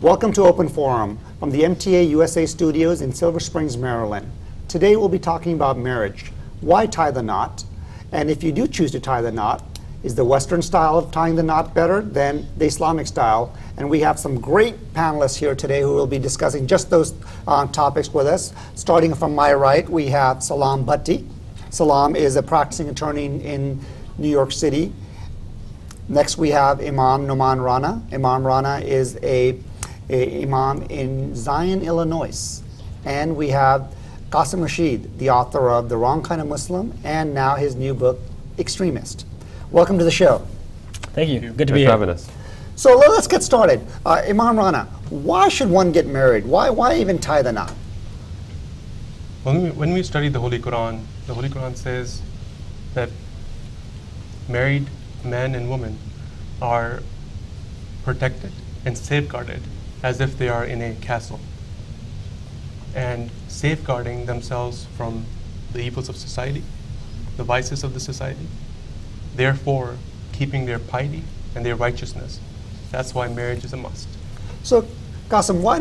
Welcome to Open Forum from the MTA USA studios in Silver Springs, Maryland. Today we'll be talking about marriage. Why tie the knot? And if you do choose to tie the knot, is the Western style of tying the knot better than the Islamic style? And we have some great panelists here today who will be discussing just those topics with us. Starting from my right, we have Salam Bhatti. Salam is a practicing attorney in New York City. Next we have Imam Nouman Rana. Imam Rana is a imam in Zion, Illinois. And we have Qasim Rashid, the author of The Wrong Kind of Muslim, and now his new book, Extremist. Welcome to the show. Thank you. Good to be here. Having us. So let's get started. Imam Rana, why should one get married? Why even tie the knot? When we study the Holy Quran says that married men and women are protected and safeguarded as if they are in a castle, and safeguarding themselves from the evils of society, the vices of the society, therefore keeping their piety and their righteousness. That's why marriage is a must. So, Qasim, why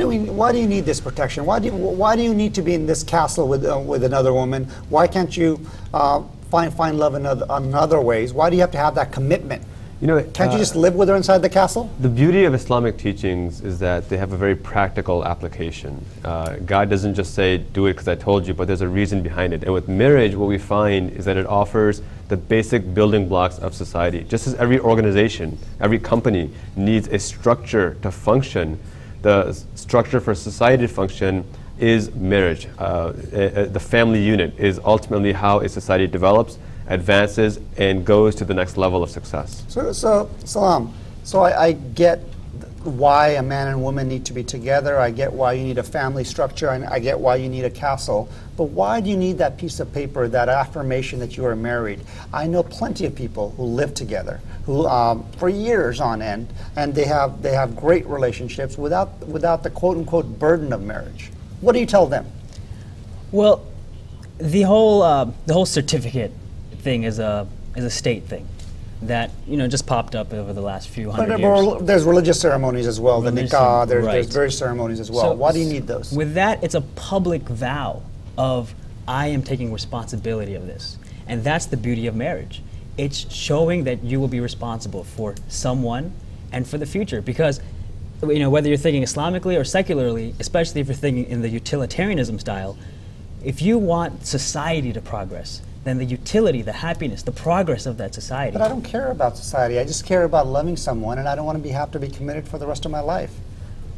do you need this protection? Why do you need to be in this castle with another woman? Why can't you find love in other ways? Why do you have to have that commitment? You know, can't you just live with her inside the castle? The beauty of Islamic teachings is that they have a very practical application. God doesn't just say, do it because I told you, but there's a reason behind it. And with marriage, what we find is that it offers the basic building blocks of society. Just as every organization, every company needs a structure to function, the structure for society to function is marriage. The family unit is ultimately how a society develops, advances, and goes to the next level of success. So Salam, I get why a man and woman need to be together. I get why you need a family structure, and I get why you need a castle. But why do you need that piece of paper, that affirmation that you are married? I know plenty of people who live together, who for years on end, and they have great relationships without the quote unquote burden of marriage. What do you tell them? Well, the whole certificate thing is a state thing that just popped up over the last few hundred years. There's religious ceremonies as well. The nikah, there's various ceremonies as well. So, why do you need those? With that, it's a public vow of I am taking responsibility of this, and that's the beauty of marriage. It's showing that you will be responsible for someone and for the future, because whether you're thinking Islamically or secularly, especially if you're thinking in the utilitarianism style, if you want society to progress, then the utility, the happiness, the progress of that society. But I don't care about society. I just care about loving someone, and I don't want to have to be committed for the rest of my life.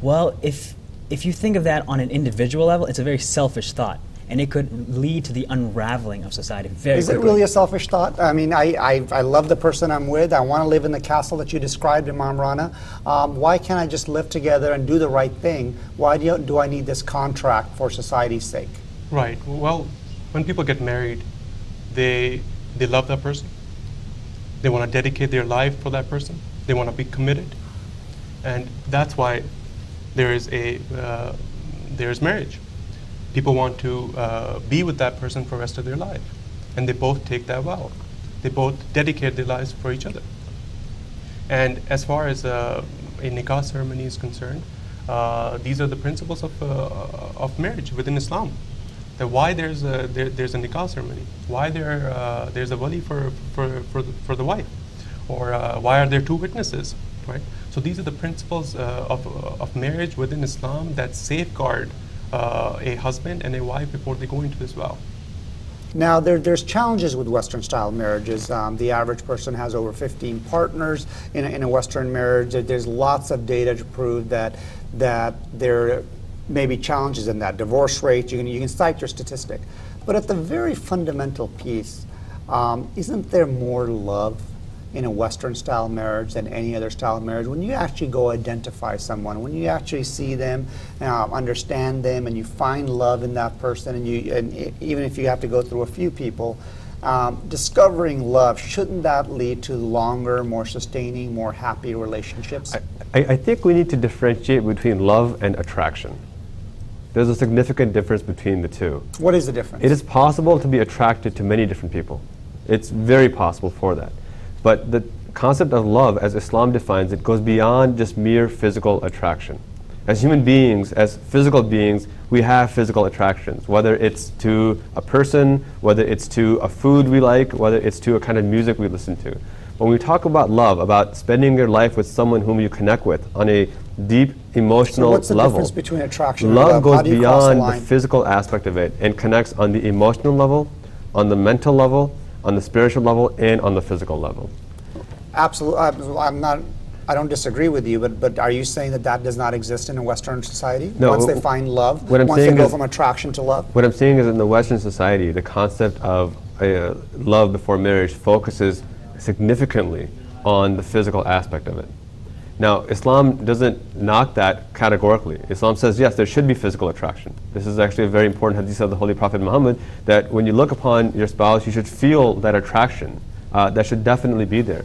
Well, if you think of that on an individual level, it's a very selfish thought, and it could lead to the unraveling of society very quickly. Is it really a selfish thought? I mean, I love the person I'm with. I want to live in the castle that you described, Imam Rana. Why can't I just live together and do the right thing? Why do I need this contract for society's sake? Right. Well, when people get married, they love that person. They want to dedicate their life for that person. They want to be committed, and that's why there's marriage. People want to be with that person for the rest of their life, and they both take that vow. They both dedicate their lives for each other. And as far as a nikah ceremony is concerned, these are the principles of marriage within Islam. That why there's a nikah ceremony, why there's a wali for the wife, or why are there two witnesses, right? So these are the principles of marriage within Islam that safeguard a husband and a wife before they go into this vow. Now, there's challenges with Western-style marriages. The average person has over 15 partners in a Western marriage. There's lots of data to prove that there may be challenges in that. Divorce rate, you can cite your statistic. But at the very fundamental piece, isn't there more love in a Western-style marriage than any other style of marriage? When you actually go identify someone, when you actually see them, understand them, and you find love in that person, and even if you have to go through a few people, discovering love, shouldn't that lead to longer, more sustaining, more happy relationships? I think we need to differentiate between love and attraction. There's a significant difference between the two. What is the difference? It is possible to be attracted to many different people. It's very possible for that. But the concept of love, as Islam defines it, goes beyond just mere physical attraction. As human beings, as physical beings, we have physical attractions, whether it's to a person, whether it's to a food we like, whether it's to a kind of music we listen to. When we talk about love, about spending your life with someone whom you connect with on a deep emotional So what's the level, difference between attraction and love love? goes How do you cross the beyond the line? physical aspect of it and connects on the emotional level, on the mental level, on the spiritual level, and on the physical level. Absolutely. I don't disagree with you, but are you saying that that does not exist in a Western society? No, Once they find love, what I'm once they saying go is- from attraction to love? What I'm saying is in the Western society, the concept of love before marriage focuses significantly on the physical aspect of it. Now, Islam doesn't knock that categorically. Islam says, yes, there should be physical attraction. This is actually a very important hadith of the Holy Prophet Muhammad, that when you look upon your spouse, you should feel that attraction. That should definitely be there.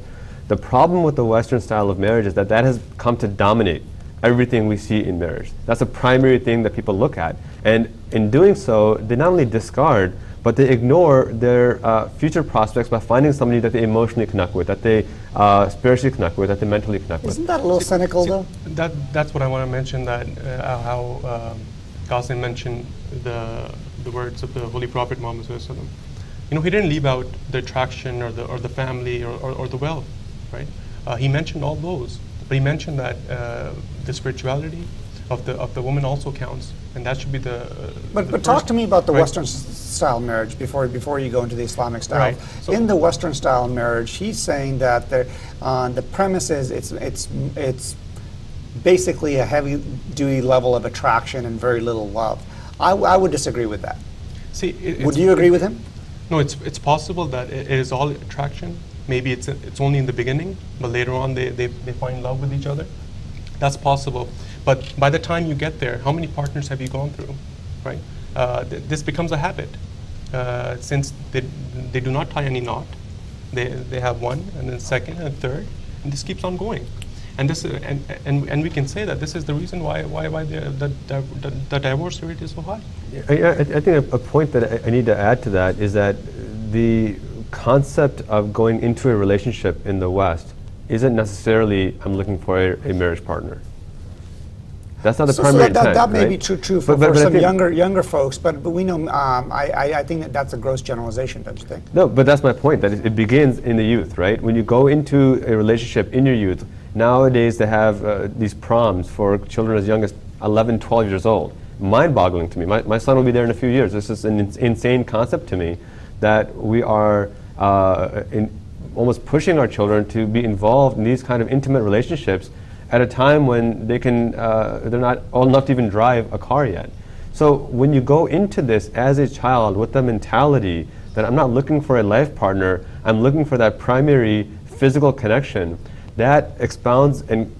The problem with the Western style of marriage is that that has come to dominate everything we see in marriage. That's a primary thing that people look at. And in doing so, they not only discard, but they ignore their future prospects by finding somebody that they emotionally connect with, that they spiritually connect with, that they mentally connect with. Isn't that a little cynical, though? That's what I want to mention, that how Qasim mentioned the words of the Holy Prophet Muhammad Sallallahu Alaihi Wasallam. You know, he didn't leave out the attraction or the family or the wealth, right? He mentioned all those, but he mentioned that the spirituality of the woman also counts, and that should be the. But talk to me about the right. Western style marriage before you go into the Islamic style. Right. So- In the Western style marriage, he's saying that the premise is it's basically a heavy duty level of attraction and very little love. I would disagree with that. See, Would you agree with him? No, it's possible that it is all attraction. Maybe it's only in the beginning, but later on they find love with each other. That's possible. But by the time you get there, how many partners have you gone through, right? This becomes a habit. Since they do not tie any knot, they have one, and then second, and third, and this keeps on going. And this and we can say that this is the reason why the divorce rate is so high. I think a point that I need to add to that is that the concept of going into a relationship in the West isn't necessarily I'm looking for a marriage partner. That's not the primary intent, that may right? be true for But I some think- younger folks, but we know I think that's a gross generalization, don't you think? No, but that's my point, that it begins in the youth, right? When you go into a relationship in your youth, nowadays they have these proms for children as young as 11, 12 years old. Mind-boggling to me. My son will be there in a few years. This is an insane concept to me, that we are almost pushing our children to be involved in these kind of intimate relationships at a time when they're not old enough to even drive a car yet. So when you go into this as a child with the mentality that I'm not looking for a life partner, I'm looking for that primary physical connection, that expounds and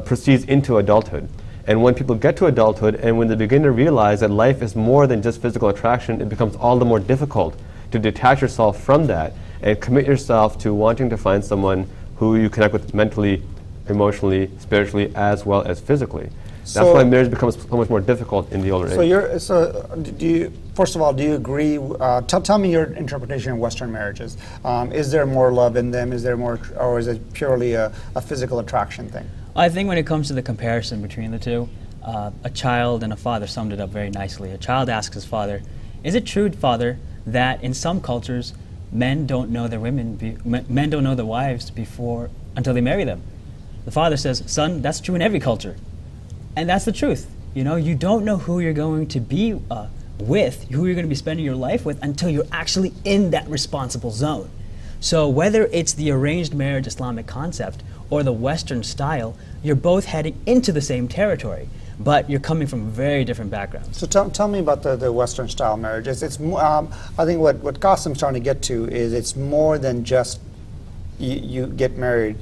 proceeds into adulthood. And when people get to adulthood and when they begin to realize that life is more than just physical attraction, it becomes all the more difficult to detach yourself from that and commit yourself to wanting to find someone who you connect with mentally, emotionally, spiritually, as well as physically. That's So- why marriage becomes so much more difficult in the older age. Do you first of all, do you agree? Tell me your interpretation of Western marriages. Is there more love in them? Is there more, or is it purely a physical attraction thing? I think when it comes to the comparison between the two, a child and a father summed it up very nicely. A child asks his father, "Is it true, father, that in some cultures men don't know their men don't know their wives until they marry them?" The father says, "Son, that's true in every culture." And that's the truth. You know, you don't know who you're going to be with, who you're going to be spending your life with, until you're actually in that responsible zone. So whether it's the arranged marriage Islamic concept or the Western style, you're both heading into the same territory, but you're coming from very different backgrounds. So tell me about the Western style marriage. I think what Qasim's trying to get to is it's more than just you get married.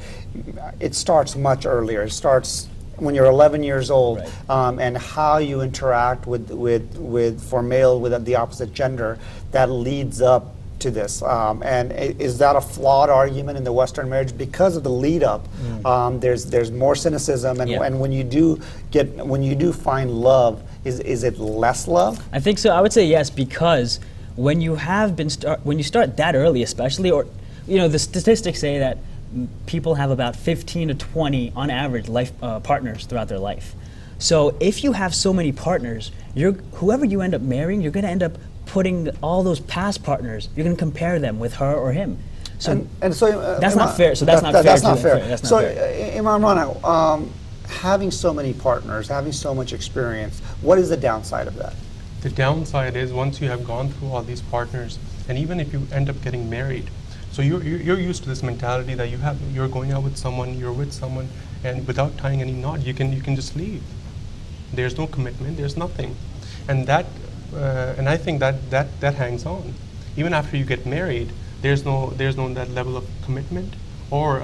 It starts much earlier. It starts when you're 11 years old, Right. and how you interact with for male with the opposite gender that leads up to this. And is that a flawed argument in the Western marriage because of the lead up? There's more cynicism, and Yeah. and when you do find love, is it less love? I think so. I would say yes, because when you when you start that early, especially, or you know, the statistics say that people have about 15 to 20 on average life partners throughout their life. So if you have so many partners, whoever you end up marrying, you're going to end up putting all those past partners, you're going to compare them with her or him. So, and so that's Imam, not fair. So that's not fair. That's not fair. That's not So fair. Imam Rana, having so many partners, having so much experience, what is the downside of that? The downside is once you have gone through all these partners, and even if you end up getting married, so you're used to this mentality that you're going out with someone, you're with someone, and without tying any knot, you can just leave. There's no commitment. There's nothing, and and I think that hangs on. Even after you get married, there's no that level of commitment or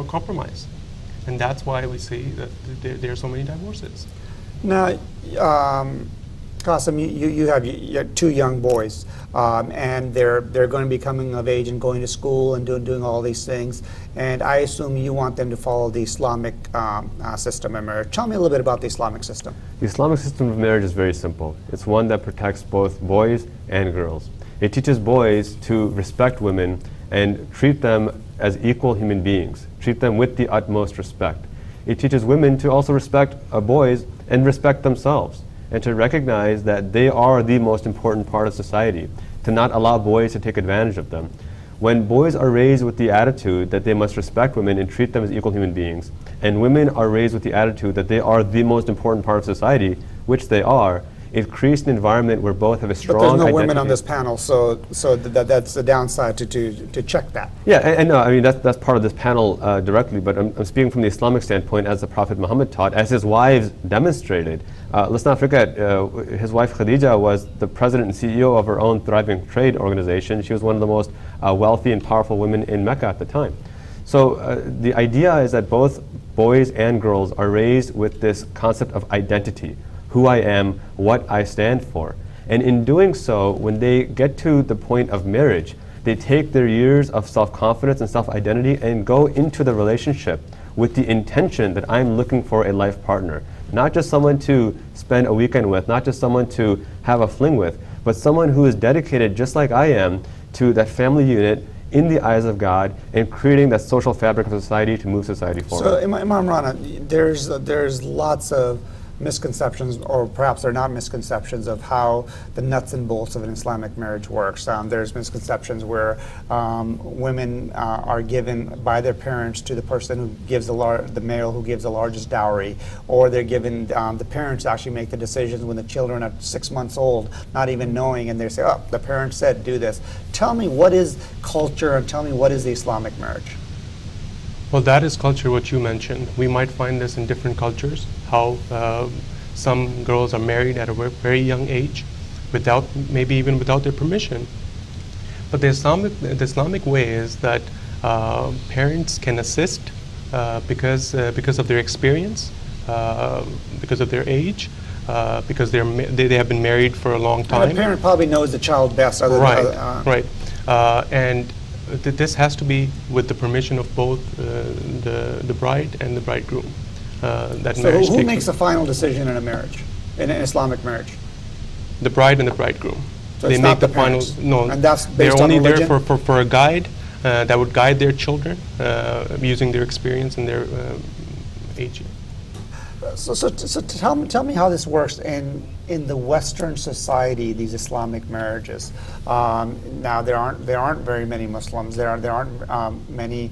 compromise, and that's why we see that there are so many divorces. Now, Qasim, you have two young boys, and they're going to be coming of age and going to school and doing all these things. And I assume you want them to follow the Islamic system of marriage. Tell me a little bit about the Islamic system. The Islamic system of marriage is very simple. It's one that protects both boys and girls. It teaches boys to respect women and treat them as equal human beings, treat them with the utmost respect. It teaches women to also respect boys and respect themselves, and to recognize that they are the most important part of society, to not allow boys to take advantage of them. When boys are raised with the attitude that they must respect women and treat them as equal human beings, and women are raised with the attitude that they are the most important part of society, which they are, it creates an environment where both have a strong But there's no identity. women on this panel, so that's the downside to check that. Yeah, and no, I mean that's part of this panel directly, but I'm speaking from the Islamic standpoint as the Prophet Muhammad taught, as his wives demonstrated. Let's not forget, his wife Khadija was the president and CEO of her own thriving trade organization. She was one of the most wealthy and powerful women in Mecca at the time. So the idea is that both boys and girls are raised with this concept of identity, who I am, what I stand for. And in doing so, when they get to the point of marriage, they take their years of self-confidence and self-identity and go into the relationship with the intention that I'm looking for a life partner. Not just someone to spend a weekend with, not just someone to have a fling with, but someone who is dedicated, just like I am, to that family unit in the eyes of God and creating that social fabric of society to move society forward. So Imam Rana, there's lots of misconceptions, or perhaps they're not misconceptions, of how the nuts and bolts of an Islamic marriage works. There's misconceptions where women are given by their parents to the person who gives the male who gives the largest dowry, or they're given, the parents actually make the decisions when the children are 6 months old, not even knowing, and they say, oh, the parents said do this. Tell me, what is culture, and tell me, what is the Islamic marriage? Well, that is culture, what you mentioned. We might find this in different cultures, how some girls are married at a very young age, maybe even without their permission. But the Islamic way is that parents can assist because of their experience, because of their age, because they have been married for a long time. And the parent probably knows the child best. Right. And this has to be with the permission of both the bride and the bridegroom. So who makes the final decision in a marriage, in an Islamic marriage? The bride and the bridegroom. So they it's make not the the final. parents. No, And that's they're based on only there religion? for a guide that would guide their children using their experience and their age. So tell me how this works in the Western society, these Islamic marriages. Now there aren't very many Muslims. There aren't many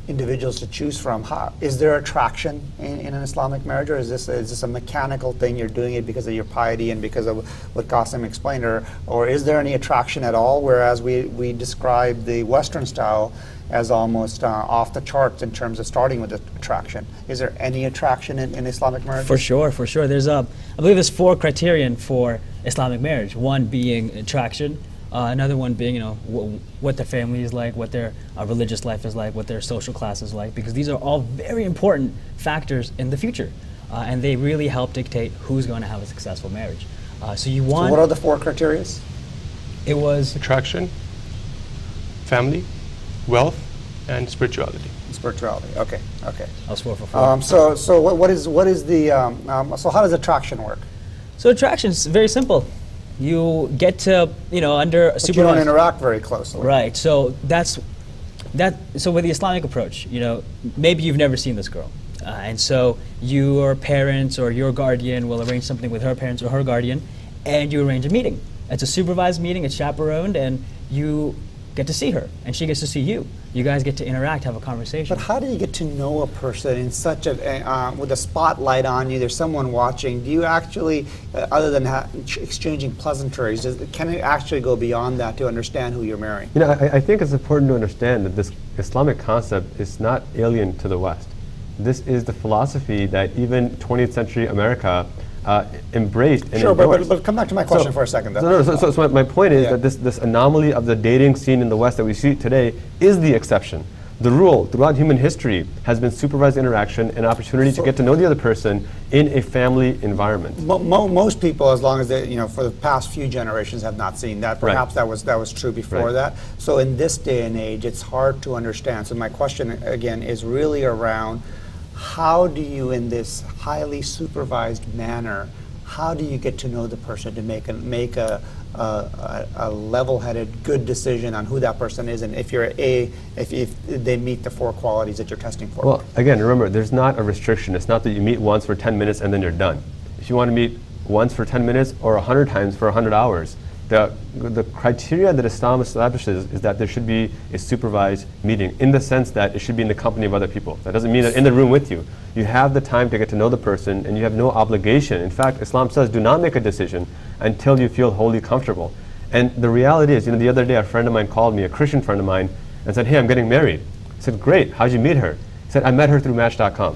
individuals to choose from. Is there attraction in an Islamic marriage, or is this a mechanical thing? You're doing it because of your piety and because of what Qasim explained, or is there any attraction at all? Whereas we describe the Western style as almost off the charts in terms of starting with attraction. Is there any attraction in Islamic marriage? For sure. There's I believe there's 4 criterion for Islamic marriage. One being attraction, another one being what their family is like, what their religious life is like, what their social class is like, because these are all very important factors in the future, and they really help dictate who's going to have a successful marriage. So what are the 4 criteria? It was attraction, family, wealth, and spirituality. Spirituality. Okay. I was 4 for 4. So what is the so how does attraction work? So attraction is very simple. You get to under But you don't supervised. interact very closely. Right. So that's that. So with the Islamic approach, maybe you've never seen this girl, And so your parents or your guardian will arrange something with her parents or her guardian, and you arrange a meeting. It's a supervised meeting, it's chaperoned, and you get to see her, and she gets to see you. You guys get to interact, have a conversation. But how do you get to know a person in such a, with a spotlight on you, there's someone watching, do you actually, other than exchanging pleasantries, can it actually go beyond that to understand who you're marrying? You know, I think it's important to understand that this Islamic concept is not alien to the West. This is the philosophy that even 20th century America embraced and sure, endorsed. but come back to my question for a second. So my point is Yeah. that this anomaly of the dating scene in the West that we see today is the exception. The rule throughout human history has been supervised interaction and opportunity to get to know the other person in a family environment. Most people, as long as they, for the past few generations, have not seen that. Right. Perhaps that was true before Right. that. So in this day and age, it's hard to understand. So my question again is really around, how do you, in this highly supervised manner, how do you get to know the person to make a level-headed, good decision on who that person is, and if they meet the 4 qualities that you're testing for? Well, again, remember, there's not a restriction. It's not that you meet once for 10 minutes and then you're done. If you want to meet once for 10 minutes or 100 times for 100 hours, the criteria that Islam establishes is that there should be a supervised meeting, in the sense that it should be in the company of other people. That doesn't mean that in the room with you. You have the time to get to know the person, and you have no obligation. In fact, Islam says do not make a decision until you feel wholly comfortable. And the reality is, the other day a friend of mine called me, a Christian friend of mine, and said, hey, I'm getting married. I said, great, how'd you meet her? He said, I met her through Match.com.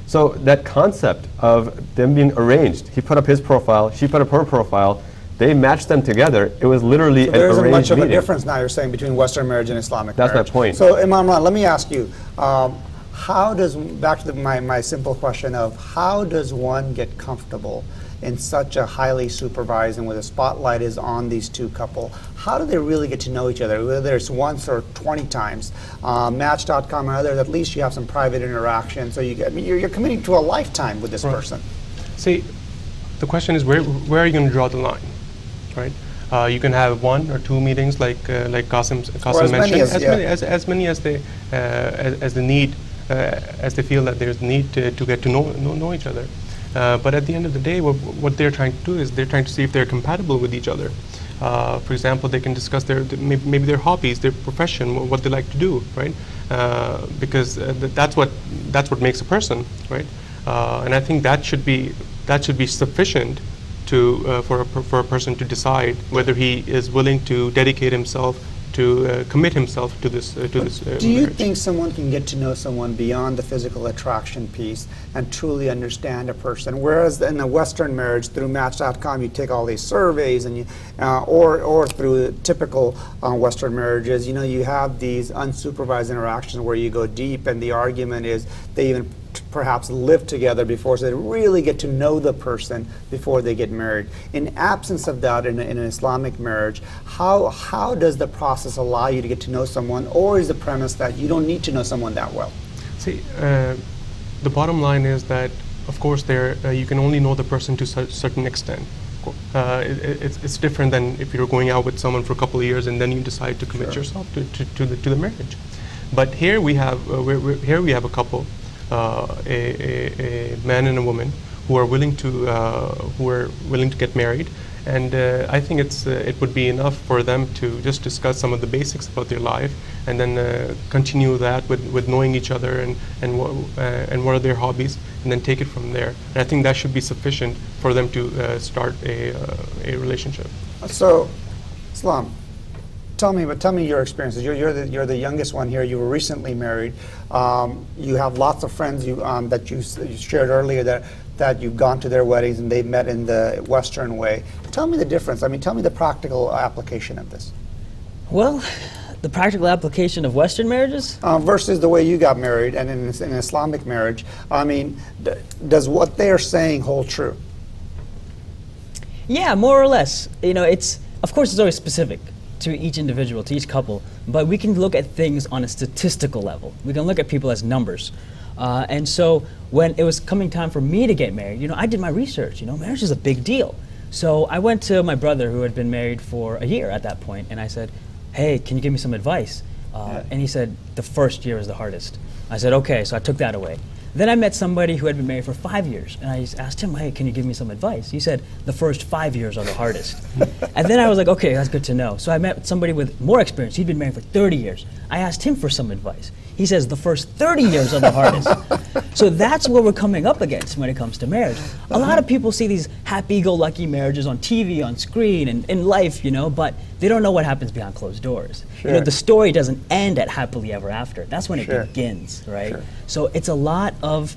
So that concept of them being arranged, he put up his profile, she put up her profile, they matched them together. It was literally So an there isn't arranged much of a meeting. difference now, you're saying, between Western marriage and Islamic marriage. That's my point. So Imam Ran, let me ask you, how does, back to my simple question of, how does one get comfortable in such a highly supervised and where the spotlight is on these two couple? How do they really get to know each other, whether it's once or 20 times? Match.com or others, at least you have some private interaction, so you're committing to a lifetime with this person. See, the question is where are you going to draw the line, right? You can have 1 or 2 meetings, like Qasim mentioned, as many as they need, as they feel that there's need to get to know each other. But at the end of the day, what they're trying to do is they're trying to see if they're compatible with each other. For example, they can discuss maybe their hobbies, their profession, what they like to do, right? Because that's what makes a person, right? And I think that should be sufficient for a person to decide whether he is willing to dedicate himself, to commit himself to this Do you marriage. think someone can get to know someone beyond the physical attraction piece and truly understand a person? Whereas in a Western marriage, through Match.com, you take all these surveys, and or through typical Western marriages, you have these unsupervised interactions where you go deep, and the argument is they even perhaps live together before, so they really get to know the person before they get married. In absence of that, in an Islamic marriage, how does the process allow you to get to know someone, or is the premise that you don't need to know someone that well? See, the bottom line is that, of course, you can only know the person to a certain extent. It's different than if you're going out with someone for a couple of years and then you decide to commit yourself to the marriage. But here we have a couple, a man and a woman, who are willing to get married, and I think it would be enough for them to just discuss some of the basics about their life, and then continue that with knowing each other and what are their hobbies, and then take it from there. And I think that should be sufficient for them to start a relationship. So, Islam, tell me your experiences. You're the youngest one here. You were recently married. You have lots of friends that you shared earlier that you've gone to their weddings and they've met in the Western way. Tell me the difference. I mean, tell me the practical application of this. Well, the practical application of Western marriages? Versus the way you got married and in an Islamic marriage. I mean, does what they're saying hold true? Yeah, more or less. Of course it's always specific to each individual, to each couple, but we can look at things on a statistical level. We can look at people as numbers. And so when it was coming time for me to get married, I did my research. Marriage is a big deal. So I went to my brother, who had been married for a year at that point, and I said, hey, can you give me some advice? And he said, the first year is the hardest. I said, okay, so I took that away. Then I met somebody who had been married for 5 years, and I just asked him, hey, can you give me some advice? He said, the first 5 years are the hardest. And then I was like, okay, that's good to know. So I met somebody with more experience. He'd been married for 30 years. I asked him for some advice. He says the first 30 years are the hardest. So that's what we're coming up against when it comes to marriage. A lot of people see these happy-go-lucky marriages on TV, on screen, and in life, you know, but they don't know what happens behind closed doors. You know, the story doesn't end at happily ever after. That's when it begins, right? So it's a lot of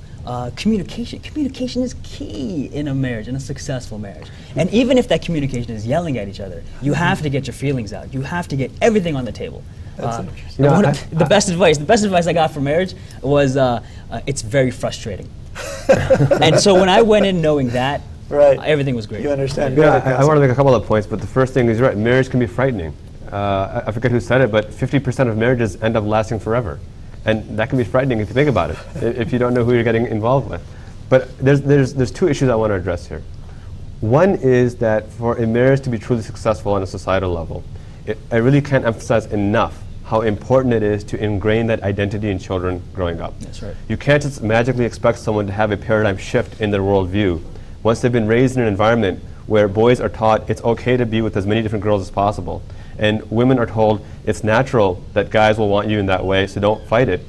communication. Communication is key in a marriage, in a successful marriage. And even if that communication is yelling at each other, you have to get your feelings out. You have to get everything on the table. The best advice I got for marriage was it's very frustrating. And so when I went in knowing that, everything was great. You understand? Yeah, I want to make a couple of points, but the first thing is, right, marriage can be frightening. I forget who said it, but 50% of marriages end up lasting forever. And that can be frightening if you think about it, if you don't know who you're getting involved with. But there's two issues I want to address here. One is that for a marriage to be truly successful on a societal level, I really can't emphasize enough how important it is to ingrain that identity in children growing up. That's right. You can't just magically expect someone to have a paradigm shift in their worldview. Once they've been raised in an environment where boys are taught it's okay to be with as many different girls as possible, and women are told it's natural that guys will want you in that way, so don't fight it,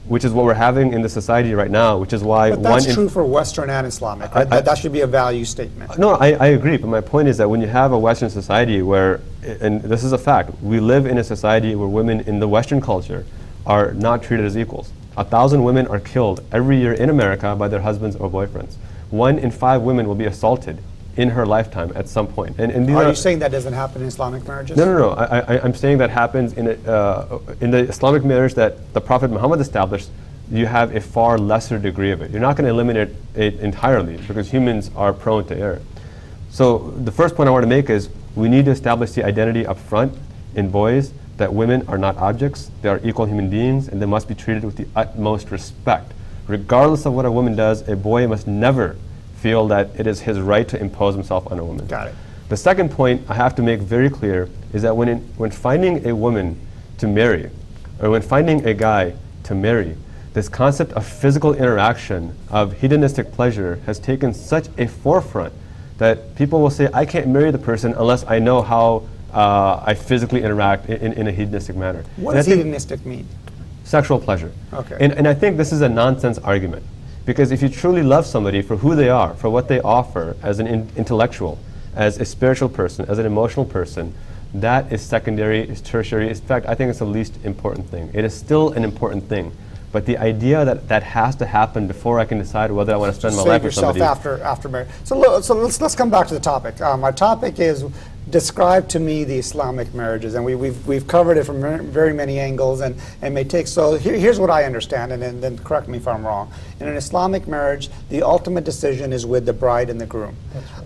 which is what we're having in the society right now, which is why But that's true for Western and Islamic. That should be a value statement. No, I agree, but my point is that when you have a Western society where, and this is a fact, we live in a society where women in the Western culture are not treated as equals. 1,000 women are killed every year in America by their husbands or boyfriends. 1 in 5 women will be assaulted in her lifetime at some point. And Are you saying that doesn't happen in Islamic marriages? No. I'm saying that happens in the Islamic marriage that the Prophet Muhammad established. You have a far lesser degree of it. You're not going to eliminate it entirely because humans are prone to error. So the first point I want to make is we need to establish the identity up front in boys that women are not objects, they are equal human beings, and they must be treated with the utmost respect. Regardless of what a woman does, a boy must never feel that it is his right to impose himself on a woman. Got it. The second point I have to make very clear is that when finding a woman to marry, or when finding a guy to marry, this concept of physical interaction, of hedonistic pleasure, has taken such a forefront that people will say, I can't marry the person unless I know how I physically interact in a hedonistic manner. What does hedonistic mean? Sexual pleasure. Okay. And I think this is a nonsense argument. Because if you truly love somebody for who they are, for what they offer as an intellectual, as a spiritual person, as an emotional person, that is secondary, is tertiary. In fact, I think it's the least important thing. It is still an important thing. But the idea that that has to happen before I can decide whether I want to spend my life with somebody. After marriage. So let's come back to the topic. Our topic is describe to me the Islamic marriages, and we've covered it from very many angles, and may take. So here's what I understand, and then correct me if I'm wrong. In an Islamic marriage, the ultimate decision is with the bride and the groom.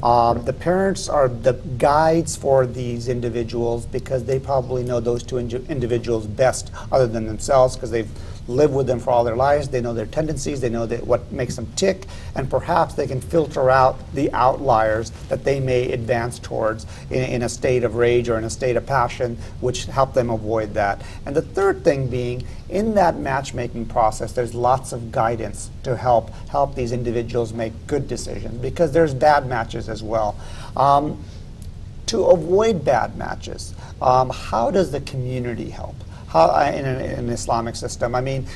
The parents are the guides for these individuals because they probably know those two individuals best, other than themselves, because they've live with them for all their lives. They know their tendencies, they know what makes them tick, and perhaps they can filter out the outliers that they may advance towards in a state of rage or in a state of passion, which help them avoid that. And the third thing being, in that matchmaking process, there's lots of guidance to help these individuals make good decisions, because there's bad matches as well. To avoid bad matches, how does the community help? In an Islamic system, I mean,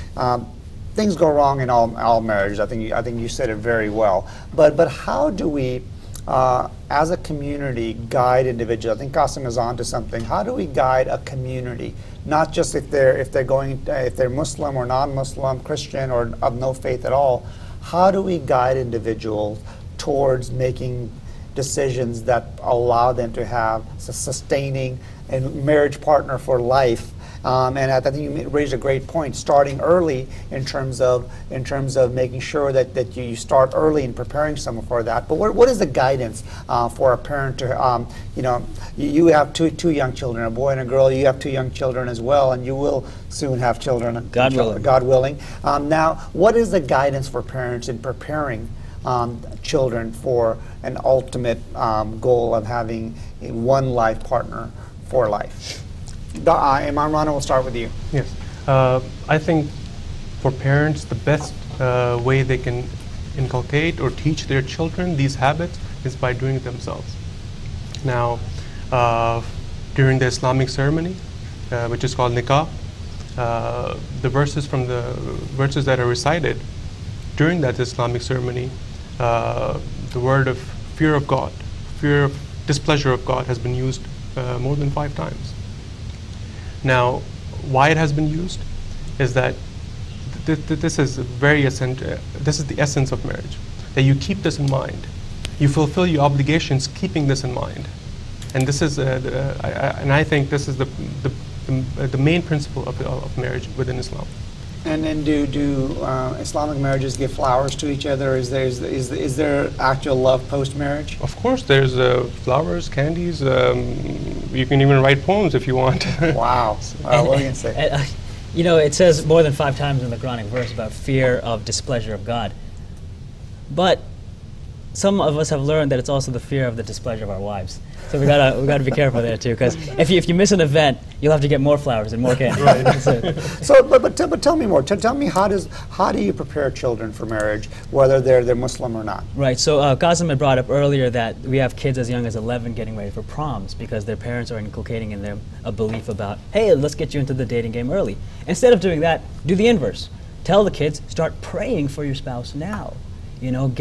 things go wrong in all marriages. I think you said it very well. But how do we, as a community, guide individuals? I think Qasim is on to something. How do we guide a community, not just if they're Muslim or non-Muslim, Christian or of no faith at all? How do we guide individuals towards making decisions that allow them to have a sustaining and marriage partner for life? And I think you raised a great point, starting early in terms of making sure that you start early in preparing someone for that. But what is the guidance for a parent to, you have two young children, a boy and a girl. You have two young children as well, and you will soon have children. God willing. God willing. Now, what is the guidance for parents in preparing children for an ultimate goal of having one life partner for life? Imam Rana, we'll start with you. Yes. I think for parents, the best way they can inculcate or teach their children these habits is by doing it themselves. Now, during the Islamic ceremony, which is called nikah, the verses that are recited during that Islamic ceremony, the word of fear of God, fear of displeasure of God has been used more than 5 times. Now, why it has been used is that this is this is the essence of marriage, that you keep this in mind. You fulfill your obligations keeping this in mind. And this is, I think this is the main principle of marriage within Islam. And then do Islamic marriages give flowers to each other? Is there actual love post-marriage? Of course, there's flowers, candies. You can even write poems if you want. Wow. What are you going to say? You know, it says more than 5 times in the Quranic verse about fear of displeasure of God. But some of us have learned that it's also the fear of the displeasure of our wives. So we gotta be careful there too, because if you miss an event, you'll have to get more flowers and more candy. Right. So, but tell me more. Tell me how do you prepare children for marriage, whether they're Muslim or not? Right. So Qasim had brought up earlier that we have kids as young as 11 getting ready for proms because their parents are inculcating in them a belief about, hey, let's get you into the dating game early. Instead of doing that, do the inverse. Tell the kids, start praying for your spouse now. You know,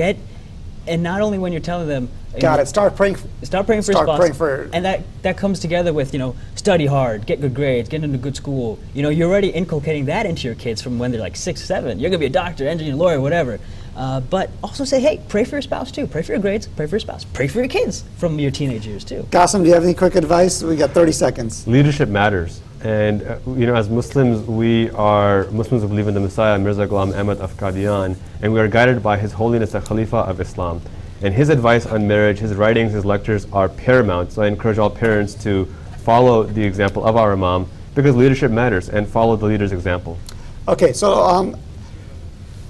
and not only when you're telling them. Got it. Start praying for your spouse. And that comes together with, you know, study hard, get good grades, get into good school. You know, you're already inculcating that into your kids from when they're like 6, 7. You're gonna be a doctor, engineer, lawyer, whatever. But also say, hey, pray for your spouse too. Pray for your grades. Pray for your spouse. Pray for your kids from your teenage years too. Qasim, do you have any quick advice? We got 30 seconds. Leadership matters. And you know, as Muslims, we are Muslims who believe in the Messiah, Mirza Ghulam Ahmad of Qadian, and we are guided by His Holiness the Khalifa of Islam. And his advice on marriage, his writings, his lectures are paramount. So I encourage all parents to follow the example of our Imam, because leadership matters, and follow the leader's example. Okay, so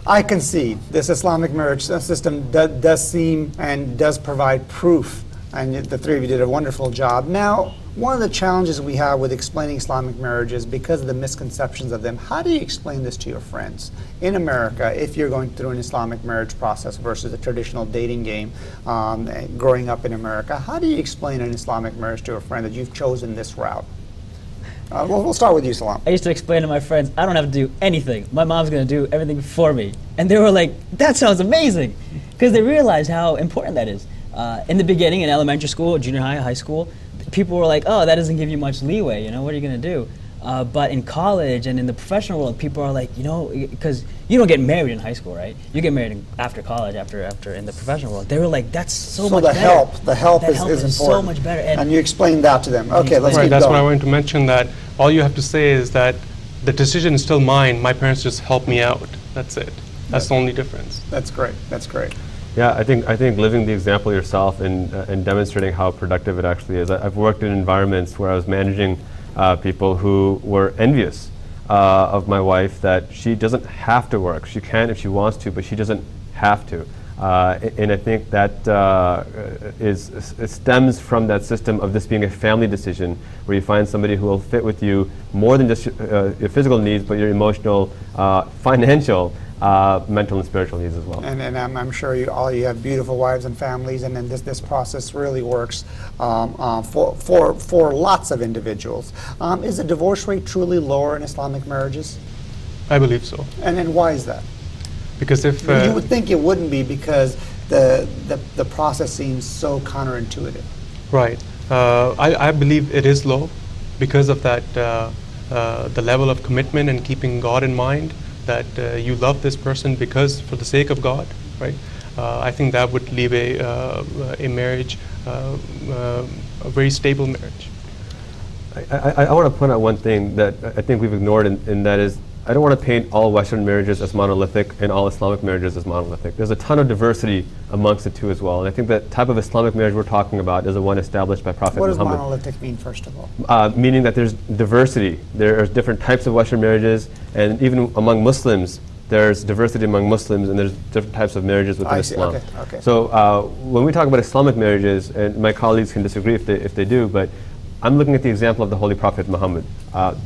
I concede this Islamic marriage system does seem and does provide proof, and the three of you did a wonderful job. Now, one of the challenges we have with explaining Islamic marriage is because of the misconceptions of them. How do you explain this to your friends in America if you're going through an Islamic marriage process versus a traditional dating game growing up in America? How do you explain an Islamic marriage to a friend that you've chosen this route? We'll start with you, Salam. I used to explain to my friends, I don't have to do anything. My mom's going to do everything for me. And they were like, that sounds amazing. Because they realized how important that is. In the beginning, in elementary school, junior high, high school, people were like, oh, that doesn't give you much leeway, you know, what are you going to do? But in college and in the professional world, people are like, you know, because you don't get married in high school, right? You get married after college, after in the professional world. They were like, that's so much better. The help is important. So much better. And you explained that to them. Okay, let's keep going. That's what I wanted to mention, that all you have to say is that the decision is still mine. My parents just help me out. That's it. That's the only difference. That's great. That's great. Yeah, I think living the example yourself and demonstrating how productive it actually is. I've worked in environments where I was managing people who were envious of my wife, that she doesn't have to work. She can if she wants to, but she doesn't have to. And I think that it stems from that system of this being a family decision, where you find somebody who will fit with you more than just your physical needs, but your emotional, financial, mental and spiritual needs as well. And I'm sure you have beautiful wives and families, and then this process really works for lots of individuals. Is the divorce rate truly lower in Islamic marriages? I believe so. And then why is that? Because if you would think it wouldn't be, because the process seems so counterintuitive. Right. I believe it is low because of that the level of commitment and keeping God in mind, that you love this person because for the sake of God, right? I think that would leave a marriage, a very stable marriage. I want to point out one thing that I think we've ignored, and that is, I don't want to paint all Western marriages as monolithic and all Islamic marriages as monolithic. There's a ton of diversity amongst the two as well, and I think that type of Islamic marriage we're talking about is the one established by Prophet Muhammad. What does monolithic mean, first of all? Meaning that there's diversity. There are different types of Western marriages, and even among Muslims, there's diversity among Muslims, and there's different types of marriages within Islam. Okay. So when we talk about Islamic marriages, and my colleagues can disagree if they do, but I'm looking at the example of the Holy Prophet Muhammad.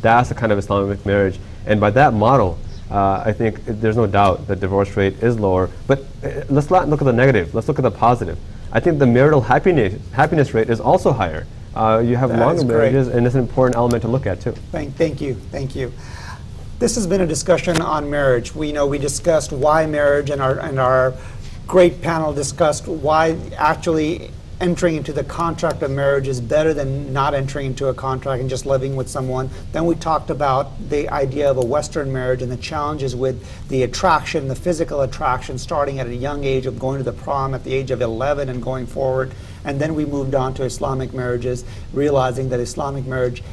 That's the kind of Islamic marriage. And by that model, I think there's no doubt that divorce rate is lower. But let's not look at the negative. Let's look at the positive. I think the marital happiness rate is also higher. You have That longer is great. marriages, and it's an important element to look at too. Thank you, thank you. This has been a discussion on marriage. We discussed why marriage, and our great panel discussed why actually entering into the contract of marriage is better than not entering into a contract and just living with someone. Then we talked about the idea of a Western marriage and the challenges with the attraction, the physical attraction, starting at a young age of going to the prom at the age of 11 and going forward. And then we moved on to Islamic marriages, realizing that Islamic marriage,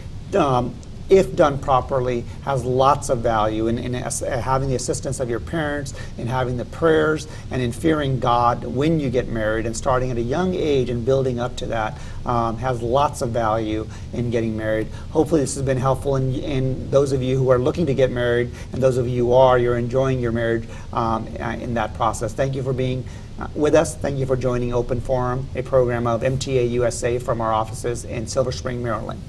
if done properly, has lots of value in having the assistance of your parents, in having the prayers, and in fearing God when you get married, and starting at a young age and building up to that has lots of value in getting married. Hopefully this has been helpful in those of you who are looking to get married, and those of you who are, you're enjoying your marriage in that process. Thank you for being with us. Thank you for joining Open Forum, a program of MTA USA from our offices in Silver Spring, Maryland.